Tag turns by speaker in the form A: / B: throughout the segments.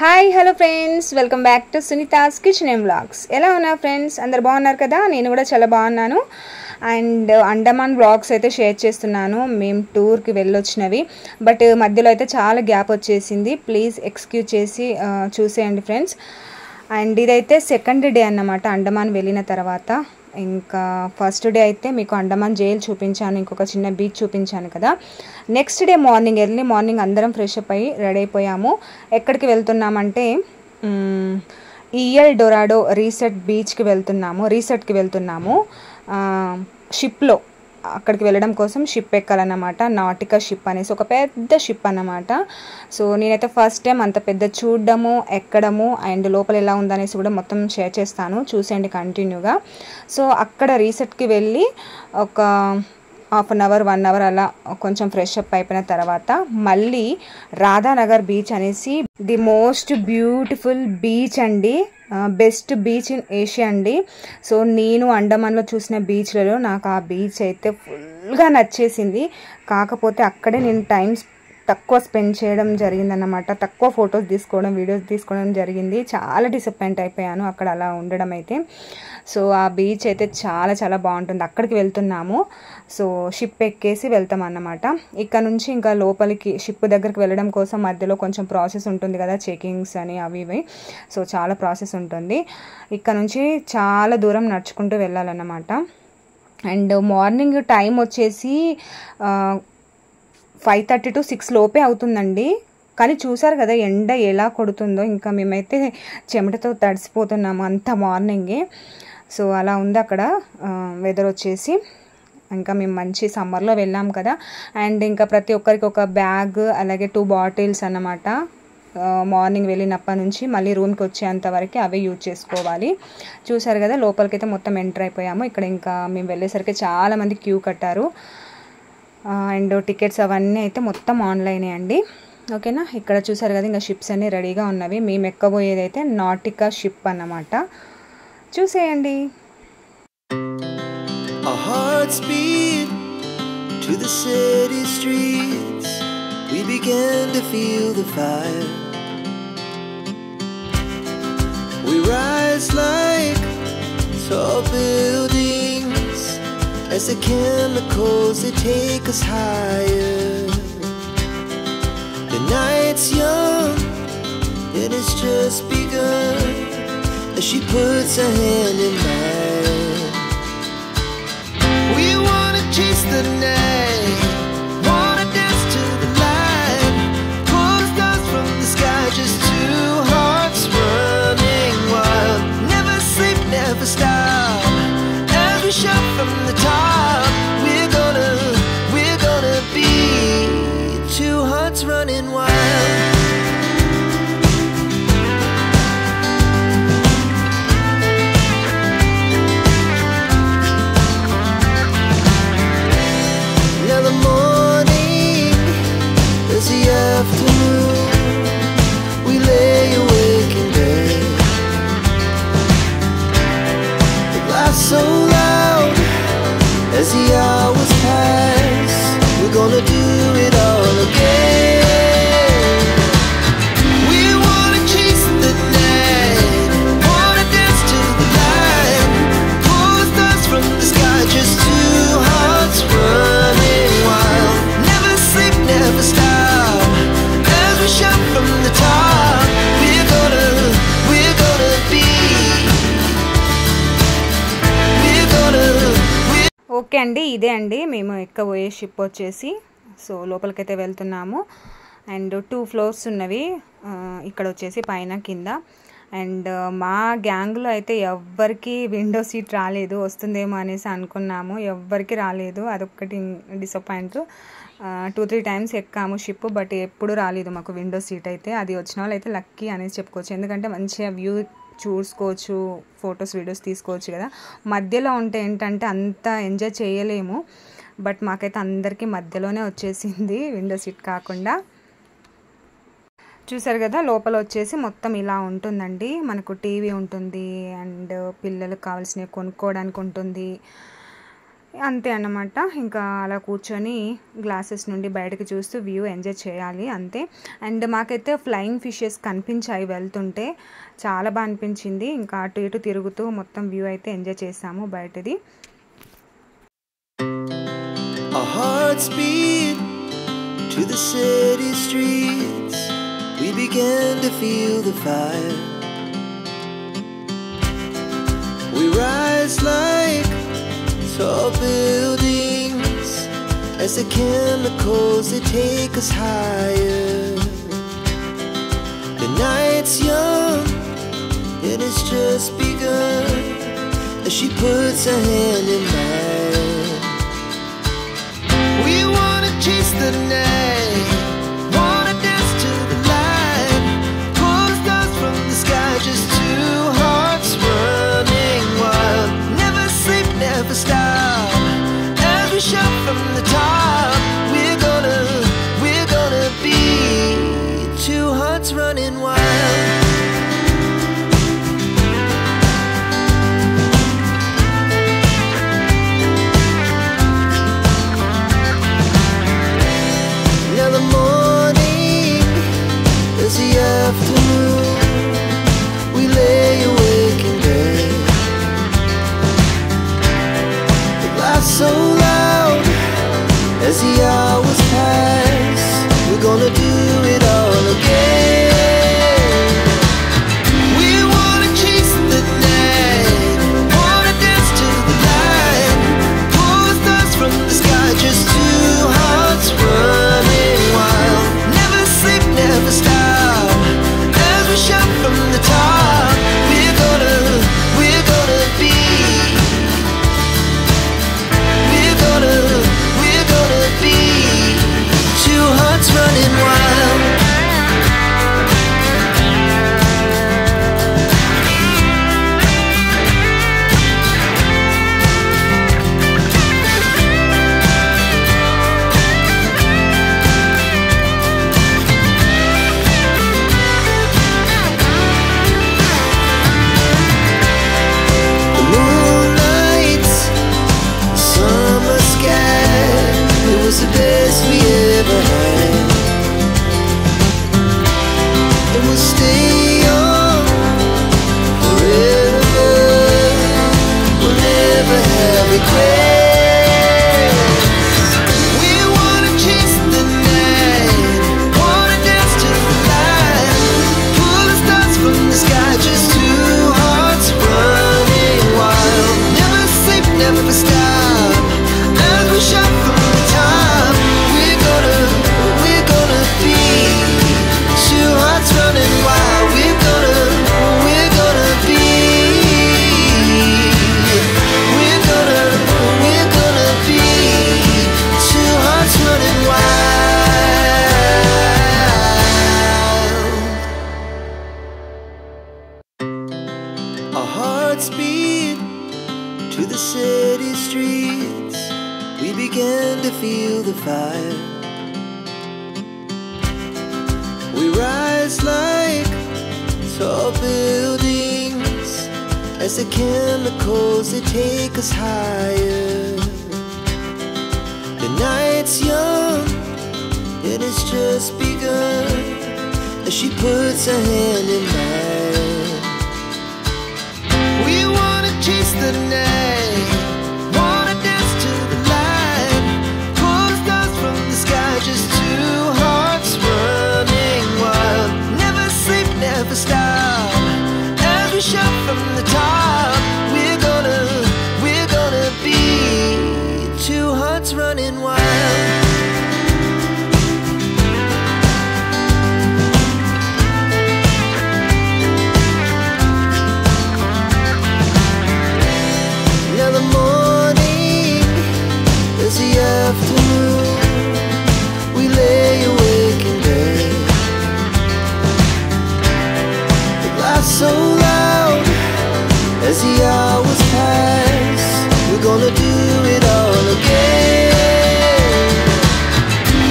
A: Hi hello friends, welcome back to Sunita's kitchen and vlogs. ఎలా ఉన్నారు friends? అందరు బాగున్నారు కదా? నేను కూడా చాలా బాగున్నాను. అండ్ అండమాన్ వ్లాగ్స్ అయితే షేర్ చేస్తున్నాను. మేము టూర్కి వెళ్ళొచ్చినవి, బట్ మధ్యలో అయితే చాలా గ్యాప్ వచ్చేసింది. ప్లీజ్ ఎక్స్క్యూజ్ చేసి చూసేయండి ఫ్రెండ్స్. అండ్ ఇదైతే సెకండ్ డే అన్నమాట అండమాన్ వెళ్ళిన తర్వాత. ఇంకా ఫస్ట్ డే అయితే మీకు అండమాన్ జైల్ చూపించాను, ఇంకొక చిన్న బీచ్ చూపించాను కదా. Next day morning early morning అందరం ఫ్రెష్ అప్ అయ్యి రెడీ అయిపోయాము. ఎక్కడికి వెళ్తున్నామంటే ఈఎల్ డొరాడో రీసెట్కి వెళ్తున్నాము. షిప్లో అక్కడికి వెళ్ళడం కోసం షిప్ ఎక్కాలన్నమాట. నాటికా షిప్ అనేసి ఒక పెద్ద షిప్ అన్నమాట. సో నేనైతే ఫస్ట్ టైం అంత పెద్ద చూడడము, ఎక్కడము అండ్ లోపల ఎలా ఉందనేసి కూడా మొత్తం షేర్ చేస్తాను, చూసేయండి కంటిన్యూగా. సో అక్కడ రీసెట్కి వెళ్ళి ఒక హాఫ్ అన్ అవర్ 1 అవర్ అలా కొంచెం ఫ్రెష్ అప్ అయిపోయిన తర్వాత మళ్ళీ రాధానగర్ బీచ్ అనేసి ది మోస్ట్ బ్యూటిఫుల్ బీచ్ అండి, బెస్ట్ బీచ్ ఇన్ ఏషియా అండి. సో నేను అండమాన్లో చూసిన బీచ్లలో నాకు ఆ బీచ్ అయితే ఫుల్గా నచ్చేసింది. కాకపోతే అక్కడే నేను తక్కువ స్పెండ్ చేయడం జరిగిందన్నమాట. తక్కువ ఫొటోస్ తీసుకోవడం, వీడియోస్ తీసుకోవడం జరిగింది. చాలా డిసప్పాయింట్ అయిపోయాను అక్కడ అలా ఉండడం అయితే. సో ఆ బీచ్ అయితే చాలా చాలా బాగుంటుంది. అక్కడికి వెళ్తున్నాము. సో షిప్ ఎక్కేసి వెళ్తాం అన్నమాట. ఇక్కడ నుంచి ఇంకా లోపలికి షిప్ దగ్గరికి వెళ్ళడం కోసం మధ్యలో కొంచెం ప్రాసెస్ ఉంటుంది కదా, చెకింగ్స్ అని అవి ఇవి. సో చాలా ప్రాసెస్ ఉంటుంది. ఇక్కడ నుంచి చాలా దూరం నడుచుకుంటూ వెళ్ళాలన్నమాట. అండ్ మార్నింగ్ టైం వచ్చేసి 5:30 to 6 లోపే అవుతుందండి. కానీ చూసారు కదా ఎండ ఎలా కొడుతుందో, ఇంకా మేమైతే చెమటతో తడిసిపోతున్నాము అంత మార్నింగే. సో అలా ఉంది అక్కడ వెదర్ వచ్చేసి. ఇంకా మేము మంచి సమ్మర్లో వెళ్ళాం కదా. అండ్ ఇంకా ప్రతి ఒక్కరికి ఒక బ్యాగ్ అలాగే 2 బాటిల్స్ అన్నమాట. మార్నింగ్ వెళ్ళినప్పటి నుంచి మళ్ళీ రూమ్కి వచ్చేంత వరకు అవే యూజ్ చేసుకోవాలి. చూసారు కదా లోపలికైతే మొత్తం ఎంటర్ అయిపోయాము. ఇక్కడ ఇంకా మేము వెళ్ళేసరికి చాలామంది క్యూ కట్టారు. అండ్ టికెట్స్ అవన్నీ అయితే మొత్తం ఆన్లైనే అండి. ఓకేనా, ఇక్కడ చూసారు కదా ఇంకా షిప్స్ అన్నీ రెడీగా ఉన్నవి. మేము ఎక్కబోయేది అయితే నాటికా షిప్ అన్నమాట. చూసేయండి.
B: Our hearts beat to the city streets. We began to feel the fire. We rise like tall buildings as the chemicals, they take us higher. The night's young and it's just begun as she puts her hand in mine. We wanna chase the night, wanna dance to the light, pull the stars from the sky, just 2 hearts running wild. Never sleep, never stop, as we shout from the top. We're gonna be 2 hearts running wild. Now the morning is the afternoon. We lay awake in bed. The laugh so loud as the hours pass. We're gonna do it all again. We wanna chase the night, wanna dance to the light, pull the stars from the sky, just 2 hearts running wild. Never sleep, never stop, as we shout from the top. We're gonna be.
A: Okay అండి, ఇదే అండి మేము ఎక్కబోయే ship వచ్చేసి. So లోపలికైతే వెళ్తున్నాము. And 2 floors ఉన్నవి ఇక్కడ వచ్చేసి, పైన కింద. అండ్ మా గ్యాంగ్లో అయితే ఎవ్వరికి విండో సీట్ రాలేదు. వస్తుందేమో అనేసి అనుకున్నాము, ఎవ్వరికి రాలేదు. అదొక్కటి డిసప్పాయింట్. 2-3 టైమ్స్ ఎక్కాము షిప్, బట్ ఎప్పుడు రాలేదు మాకు విండో సీట్ అయితే. అది వచ్చిన వాళ్ళు అయితే లక్కీ అనేసి చెప్పుకోవచ్చు, ఎందుకంటే మంచిగా వ్యూ చూసుకోవచ్చు, ఫొటోస్ వీడియోస్ తీసుకోవచ్చు కదా. మధ్యలో ఉంటే ఏంటంటే అంత ఎంజాయ్ చేయలేము. బట్ మాకైతే అందరికీ మధ్యలోనే వచ్చేసింది, విండో సీట్ కాకుండా. చూసారు కదా లోపల వచ్చేసి మొత్తం ఇలా ఉంటుందండి. మనకు టీవీ ఉంటుంది అండ్ పిల్లలకు కావాల్సినవి కొనుక్కోవడానికి ఉంటుంది. అంతే అన్నమాట. ఇంకా అలా కూర్చొని గ్లాసెస్ నుండి బయటకు చూస్తూ వ్యూ ఎంజాయ్ చేయాలి అంతే. అండ్ మాకైతే ఫ్లయింగ్ ఫిషెస్ కనిపించాయి వెళ్తుంటే, చాలా బాగా అనిపించింది. ఇంకా అటు ఇటు తిరుగుతూ మొత్తం వ్యూ అయితే ఎంజాయ్ చేసాము బయటది.
B: Our hearts beat to the city streets. We began to feel the fire. We rise like tall buildings as the chemicals they take us higher. The night's young and it's just begun as she puts her hand in mine. We wanna chase the night, wanna dance to the light, pull the stars from the sky, just two hearts running wild. Never sleep, never stop, as we shout from the top. We're gonna be two hearts running wild. Now the morning is the afternoon. We lay awake in bed. The laughs so loud as the hours pass. We're gonna do it all again. We wanna chase the night, wanna dance to the light, pull the stars from the sky, just two hearts running wild. Never sleep, never stop, as we shout from the top. We're gonna be, we're gonna be two hearts running wild. The moonlights, summer sky, it was the best we ever had. And we'll stay young forever. We'll never have regrets. We wanna chase the night, wanna dance to the light, pull the stars from the sky, just two hearts running wild. Never sleep, never stop, as we shout from the top. We're gonna be two hearts running wild. We're gonna be, we're gonna be two hearts running wild. Our hearts beat to the city streets. We began to feel the fire. We rise like tall buildings as the chemicals they take us higher. The night's young and it's just begun as she puts her hand in mine. We wanna chase the night, wanna dance to the light, pull the stars from the sky, just two hearts running wild. Never sleep, never stop, as we shout from the top. We're gonna be two hearts running wild. Now the morning is the afternoon. We lay awake in bed. The laughs so loud as the hours pass. We're gonna do it all again.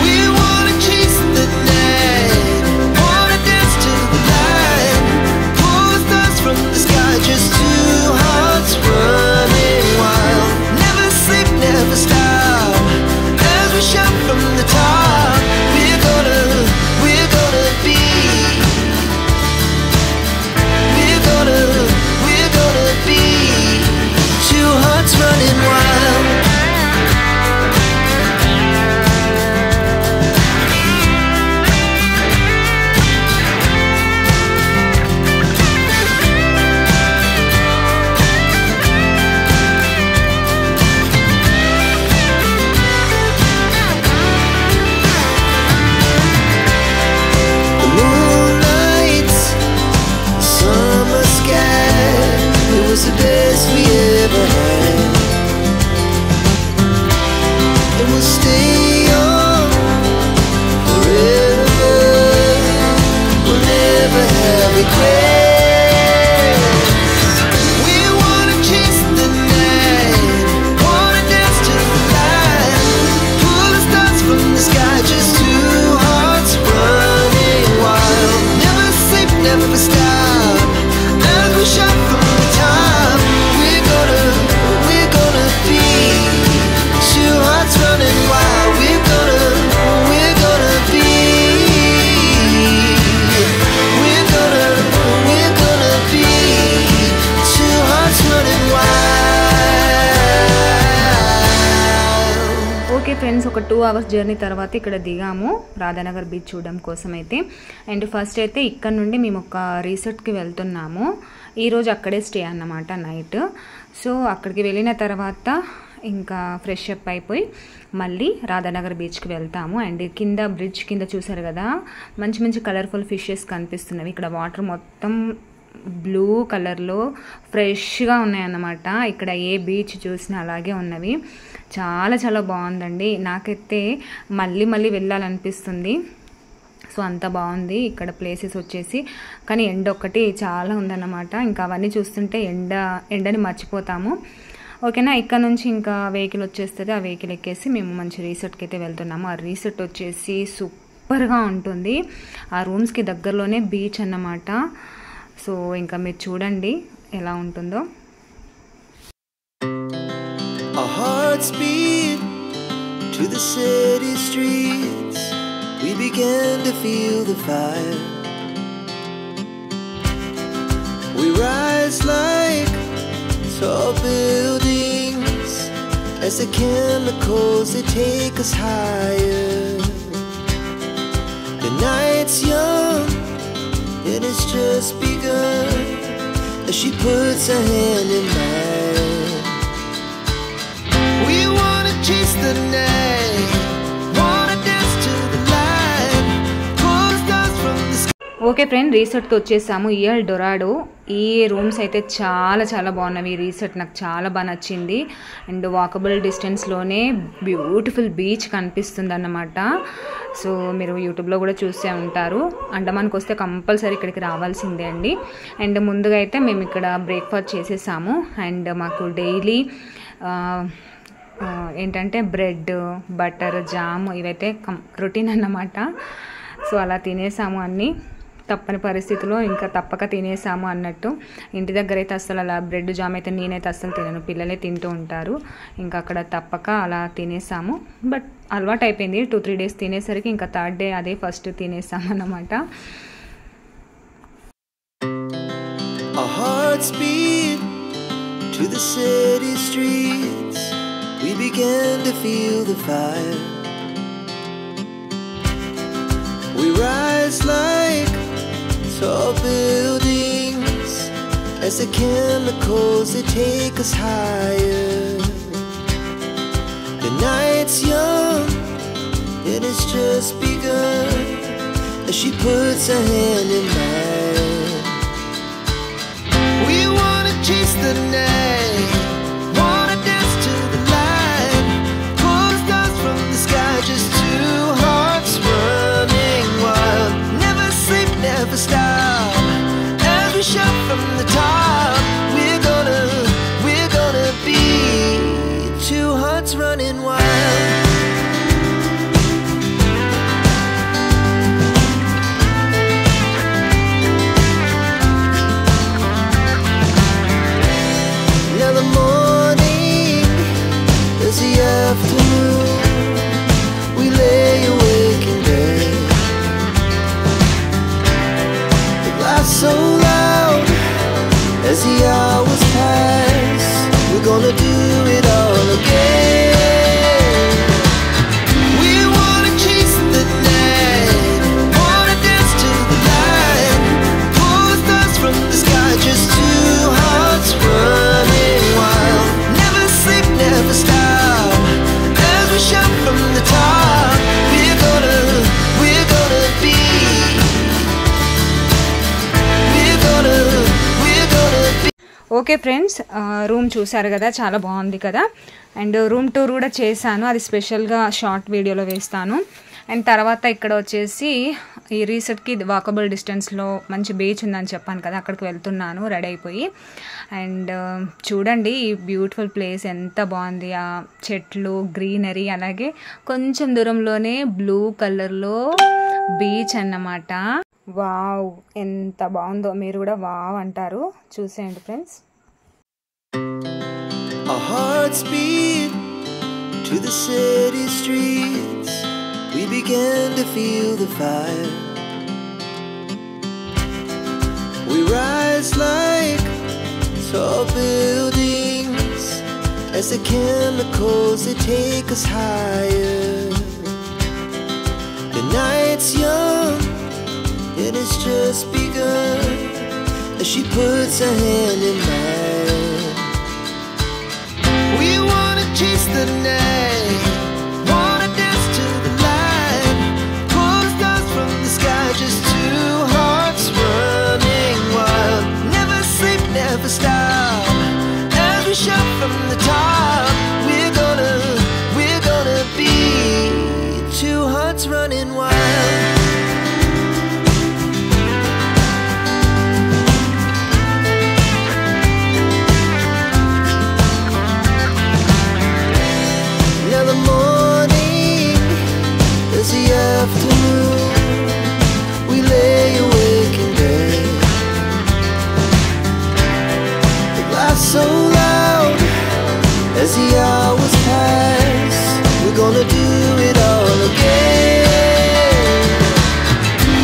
B: We wanna chase the night, wanna dance to the light, pull the stars from the sky, just two hearts running wild. Never sleep, never regrets. We wanna chase the night, wanna dance to the light, pull the stars from the sky, just two hearts running wild. Never sleep, never stop, as we shout from the top. We're gonna be two hearts running wild. We're gonna be. We're gonna be two hearts running wild.
A: Okay friends, ఒక 2 hours journey తర్వాత ఇక్కడ దిగాము Radhanagar beach చూడడం కోసం అయితే. And first అయితే ఇక్కడ నుండి మేము ఒక రిసార్ట్కి వెళ్తున్నాము. ఈరోజు అక్కడే స్టే అన్నమాట నైట్. సో అక్కడికి వెళ్ళిన తర్వాత ఇంకా ఫ్రెష్ అప్ అయిపోయి మళ్ళీ రాధానగర్ బీచ్కి వెళ్తాము. అండ్ కింద బ్రిడ్జ్ కింద చూసారు కదా, మంచి మంచి కలర్ఫుల్ ఫిషెస్ కనిపిస్తున్నవి. ఇక్కడ వాటర్ మొత్తం బ్లూ కలర్లో ఫ్రెష్గా ఉన్నాయన్నమాట. ఇక్కడ ఏ బీచ్ చూసినా అలాగే ఉన్నవి. చాలా చాలా బాగుందండి. నాకైతే మళ్ళీ మళ్ళీ వెళ్ళాలనిపిస్తుంది. సో అంత బాగుంది ఇక్కడ ప్లేసెస్ వచ్చేసి. కానీ ఎండ ఒక్కటి చాలా ఉందన్నమాట. ఇంకా అవన్నీ చూస్తుంటే ఎండని మర్చిపోతాము. ఓకేనా, ఇక్కడ నుంచి ఇంకా వెహికల్ వచ్చేస్తుంది. ఆ వెహికల్ ఎక్కేసి మేము మంచి రిసార్ట్కి అయితే వెళ్తున్నాము. ఆ రిసార్ట్ వచ్చేసి సూపర్గా ఉంటుంది. ఆ రూమ్స్కి దగ్గరలోనే బీచ్ అన్నమాట. సో ఇంకా మీరు చూడండి ఎలా ఉంటుందో.
B: Our hearts beat to the city streets. We began to feel the fire. We rise like tall buildings as the chemicals they take us higher. The night's young and it's just begun as she puts her hand in mine. We wanna chase the night, wanna dance to the light, pull the stars from the sky.
A: Okay friend, రిసార్ట్కి వచ్చేసాము. El Dorado. ఈ rooms అయితే చాలా చాలా బాగున్నవి. ఈ resort నాకు చాలా బాగా నచ్చింది. అండ్ వాకబుల్ డిస్టెన్స్లోనే బ్యూటిఫుల్ బీచ్ కనిపిస్తుంది అన్నమాట. సో మీరు యూట్యూబ్లో కూడా చూసే ఉంటారు. అండమాన్కి వస్తే కంపల్సరీ ఇక్కడికి రావాల్సిందే అండి. అండ్ ముందుగా అయితే మేము ఇక్కడ బ్రేక్ఫాస్ట్ చేసేసాము. అండ్ మాకు డైలీ ఏంటంటే బ్రెడ్, బటర్, జామ్ ఇవైతే రొటీన్ అన్నమాట. సో అలా తినేసాము అన్నీ. తప్పని పరిస్థితిలో ఇంకా తప్పక తినేసాము అన్నట్టు. ఇంటి దగ్గర అయితే అస్సలు అలా బ్రెడ్ జామ్ అయితే నేనైతే అస్సలు తినను, పిల్లలే తింటూ ఉంటారు. ఇంకా అక్కడ తప్పక అలా తినేసాము. బట్ అలవాటు అయిపోయింది. 2-3 days తినేసరికి ఇంకా 3rd day అదే ఫస్ట్ తినేసాము అన్నమాట.
B: Our hearts beat to the city streets. We began to feel the fire. We rise like tall buildings as the chemicals they take us higher. The night's young and it's just begun as she puts her hand in mine. We wanna chase the night, wanna dance to the light, pull the stars from the sky, just two hearts running wild. Never sleep, never stop, as we shout from the top. We're gonna be two hearts running wild. Now the morning is the afternoon. We lay awake in bed. The laughs so loud as the hours pass. We're gonna do it all again. We wanna chase the night, wanna dance to the light, pull the stars from the sky, just two hearts running wild. Never sleep, never stop, as we shout from the top. We're gonna be. We're gonna be.
A: Okay friends, room చూసారు కదా, చాలా బాగుంది కదా. And room tour కూడా చేశాను, అది స్పెషల్గా short వీడియోలో వేస్తాను. అండ్ తర్వాత ఇక్కడ వచ్చేసి ఈ రీసెట్కి వాకబుల్ డిస్టెన్స్లో మంచి బీచ్ ఉందని చెప్పాను కదా, అక్కడికి వెళ్తున్నాను రెడీ అయిపోయి. అండ్ చూడండి ఈ బ్యూటిఫుల్ ప్లేస్ ఎంత బాగుంది, ఆ చెట్లు గ్రీనరీ, అలాగే కొంచెం దూరంలోనే బ్లూ కలర్లో బీచ్ అన్నమాట. వావ్ ఎంత బాగుందో, మీరు కూడా వావ్ అంటారు, చూసేయండి friends.
B: Our hearts beat to the city streets. We began to feel the fire. We rise like tall buildings as the chemicals they take us higher. The night's young and it's just begun as she puts her hand in mine. We wanna chase the night, wanna dance to the light, pull the stars from the sky, just two hearts running wild. Never sleep, never stop, as we shout from the top. We're gonna be two hearts running wild. We lay awake in bed. The laughs so loud as the hours pass. We're gonna do it all again.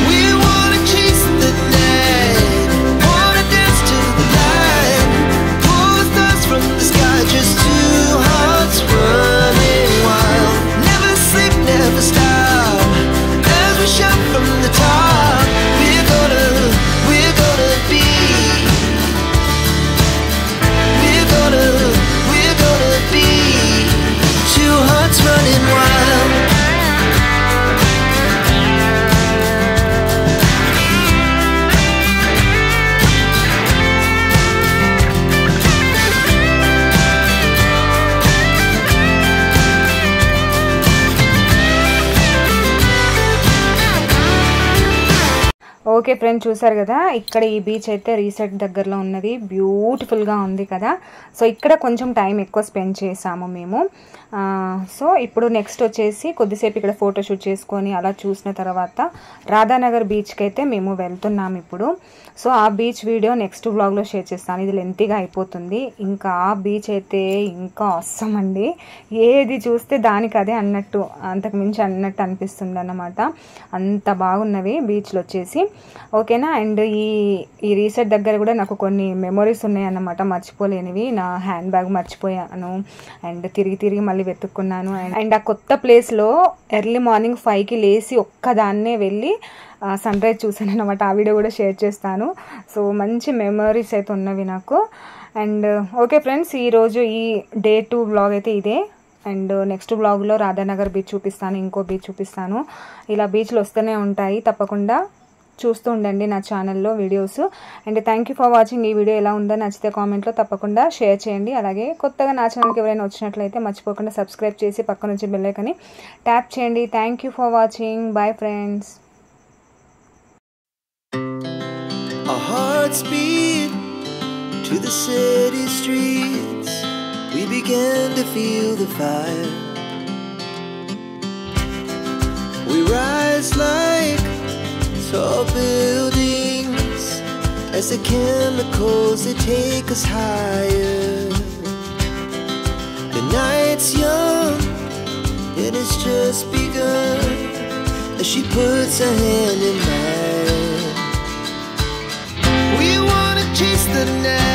B: We wanna chase the night, wanna dance to the light, pull the stars from the sky, just two hearts running wild. Never sleep, never stop, as we shout from the top. We're gonna be, we're gonna be two hearts running wild.
A: Okay friends, చూసారు కదా ఇక్కడ ఈ beach అయితే reset దగ్గరలో ఉన్నది, బ్యూటిఫుల్గా ఉంది కదా. సో ఇక్కడ కొంచెం టైం ఎక్కువ స్పెండ్ చేసాము మేము. సో ఇప్పుడు నెక్స్ట్ వచ్చేసి కొద్దిసేపు ఇక్కడ ఫోటోషూట్ చేసుకొని అలా చూసిన తర్వాత రాధానగర్ బీచ్కి అయితే మేము వెళ్తున్నాము ఇప్పుడు. సో ఆ బీచ్ వీడియో నెక్స్ట్ వ్లాగ్లో షేర్ చేస్తాను, ఇది లెంతీగా అయిపోతుంది. ఇంకా ఆ బీచ్ అయితే ఇంకా అవసరం అండి, ఏది చూస్తే దానికి అదే అన్నట్టు, అంతకు మించి అన్నట్టు అనిపిస్తుంది అన్నమాట, అంత బాగున్నవి బీచ్లు వచ్చేసి. ఓకేనా. అండ్ ఈ రీసెట్ దగ్గర కూడా నాకు కొన్ని మెమొరీస్ ఉన్నాయన్నమాట, మర్చిపోలేనివి. నా హ్యాండ్ బ్యాగ్ మర్చిపోయాను అండ్ తిరిగి మళ్ళీ వెతుక్కున్నాను. అండ్ ఆ కొత్త ప్లేస్లో ఎర్లీ మార్నింగ్ 5కి లేచి ఒక్కదాన్నే వెళ్ళి సన్ రైజ్ చూసాను అనమాట, ఆ వీడియో కూడా షేర్ చేస్తాను. సో మంచి మెమరీస్ అయితే ఉన్నవి నాకు. అండ్ ఓకే ఫ్రెండ్స్, ఈరోజు ఈ డే 2 వ్లాగ్ అయితే ఇదే. అండ్ నెక్స్ట్ వ్లాగ్లో రాధానగర్ బీచ్ చూపిస్తాను, ఇంకో బీచ్ చూపిస్తాను. ఇలా బీచ్లు వస్తూనే ఉంటాయి, తప్పకుండా చూస్తూ ఉండండి నా ఛానల్లో videos. And thank you for watching. ఈ వీడియో ఎలా ఉందో నచ్చితే కామెంట్లో తప్పకుండా షేర్ చేయండి. అలాగే కొత్తగా నా ఛానల్కి ఎవరైనా వచ్చినట్లయితే మర్చిపోకుండా సబ్స్క్రైబ్ చేసి పక్క నుంచి బెల్ ఐకాన్ని ట్యాప్ చేయండి. Thank you for watching. Bye friends.
B: Our hearts beat to the city streets. We began to feel the fire. We rise like tall buildings as the chemicals they take us higher. The night's young and it's just begun as she puts her hand in mine. We wanna chase the night.